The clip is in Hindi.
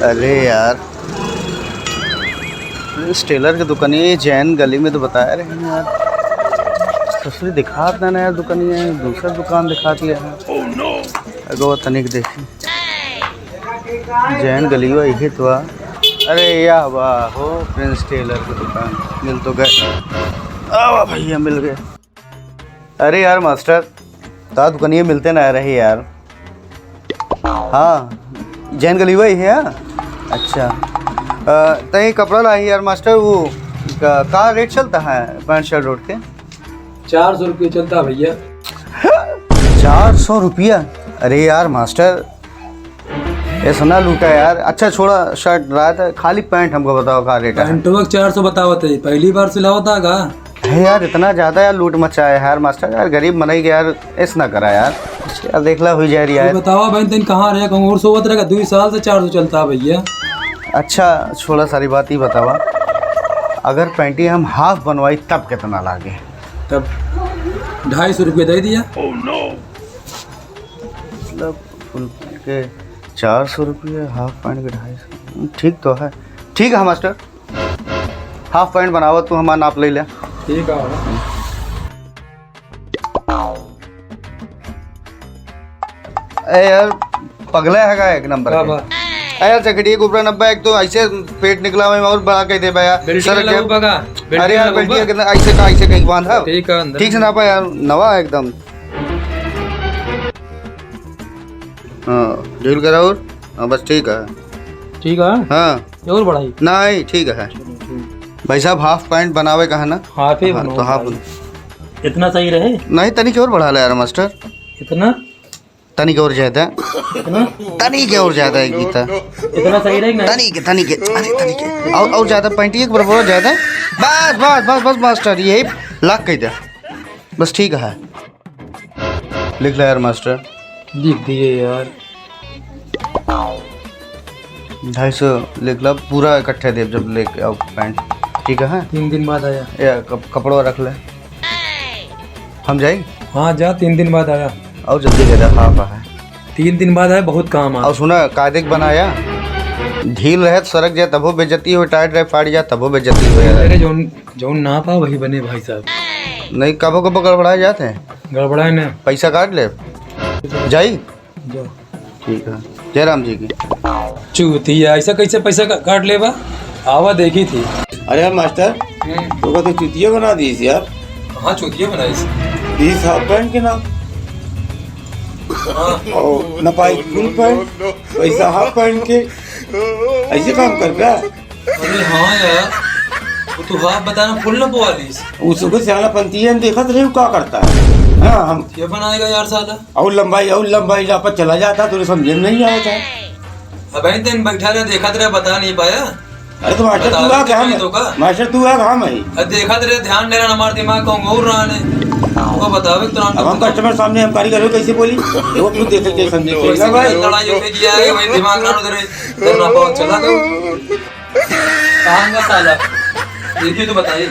अरे यार, इस टेलर की दुकानिया जैन गली में तो बताया रहे हैं यार। ससुरी दिखाता ना यार दुकानिया, दूसरा दुकान दिखाती है। अगो तनिक देखी जैन गली हुआ यही तो। अरे या वाह हो, प्रिंस टेलर की दुकान मिल तो गए। वाह भैया मिल गए। अरे यार मास्टर, ता दुकानिया मिलते ना रहे यार। हाँ जैन गली वही है। अच्छा तही कपड़ा लाई यार मास्टर। वो का रेट चलता है पैंट शर्ट रोड के? 400 रुपये चलता भैया। 400 रुपया? अरे यार मास्टर, ये सुना लूटा यार। अच्छा छोड़ा शर्ट रहा था, खाली पैंट हमको बताओ का रेट है? पैंटवा 400 बतावत है, पहली बार सिलावा था का? है यार इतना ज़्यादा यार लूट मचाया है यार मास्टर। यार गरीब मनाई के यार ऐसा ना करा यार। यार देखला हुई जा रही है। बतावा भाई तेन कहाँ रहे, कहूँ और सोवत रहेगा। 2 साल से 400 चलता भैया। अच्छा छोड़ा सारी बात ही बतावा, अगर पैंटी हम हाफ बनवाई तब कितना लागे? तब 250 रुपये दे दिया। मतलब फुल पैंट के 400 रुपये, हाफ पैंट के 250। ठीक तो है। ठीक है मास्टर, हाफ पैंट बनावा तू, हमारा नाप ले ले। ठीक है। यार पगला है एक नंबर के। यार चकड़ी ऊपर 90 एक तो ऐसे पेट निकला हुआ और बड़ा कह दे भैया सर। अरे यार बेल्टिया कितना ऐसे कहीं बांधा। ठीक से नापा यार, नवा एकदम। हाँ ढील करा और हाँ बस ठीक है। ठीक है। हाँ और बढ़ाई नहीं ठीक है। भाई साहब हाफ पैंट बनावे कहा ना? हाफ ही तो हाफ इतना सही रहे। नहीं तनिक और बढ़ा ले यार मास्टर। इतना तनिक और ज्यादा, तनिक और ज्यादा है गीता। इतना सही रहेगा? तनिक और ज्यादा पैंटी एक बराबर ज्यादा। बस बस बस बस मास्टर यही लाख कह दे बस। ठीक है लिख ले यार मास्टर। लिख दिए यार। 250 लिख ला पूरा इकट्ठे दे जब लेके आओ पैंट। ठीक है 3 दिन बाद आया। या कपड़ों रख ले हम जाए। हाँ जा, 3 दिन बाद आया। और जल्दी कह दे। हाफ है 3 दिन बाद आया, बहुत काम आ। और सुना कायदे बनाया, ढील रहे सरक जाए तबो बेइज्जती हो, टाइट रहे फाड़ जाए तबो बेइज्जती हो। अरे जो ना पा वही बने भाई साहब। नहीं कबो कबो गड़बड़ाए जाते हैं। गड़बड़ाए ना, पैसा काट ले जाई। जाओ। ठीक है जय राम जी की। चूती ऐसा कैसे पैसा काट ले बा? आवा देखी थी। अरे यार मास्टर तो चुतिया बना दी यार। हाँ चूतिया बनाई थी। 20 हाफ पैंट के नाम और न पाई फुल पैंट, पैसा हाफ पैंट के। ऐसे काम कर रहा है? अरे हाँ यार, वो तो हाफ बताना फुल न पवा ली। उसको सियाना पंती है, देखत रहे क्या करता है। हाँ हम ये बनाएगा यार साला। और लंबाई जहाँ पर चला जाता तो समझ में नहीं आया था। अब दिन बैठा रहे, देखा तेरे बता नहीं पाया। अरे तो मास्टर तू आ कहाँ? मास्टर तू आ कहाँ मैं? देखा तेरे ध्यान दे रहा, हमारे दिमाग को और रहा ने वो बतावे तो अब हम कस्टमर सामने हम कारीगर हो कैसे बोली? वो खुद देख के समझे भाई। लड़ाई होके किया है भाई, दिमाग ना उधर तेरा बहुत चला गया। कहां का साला ये तो बताइए।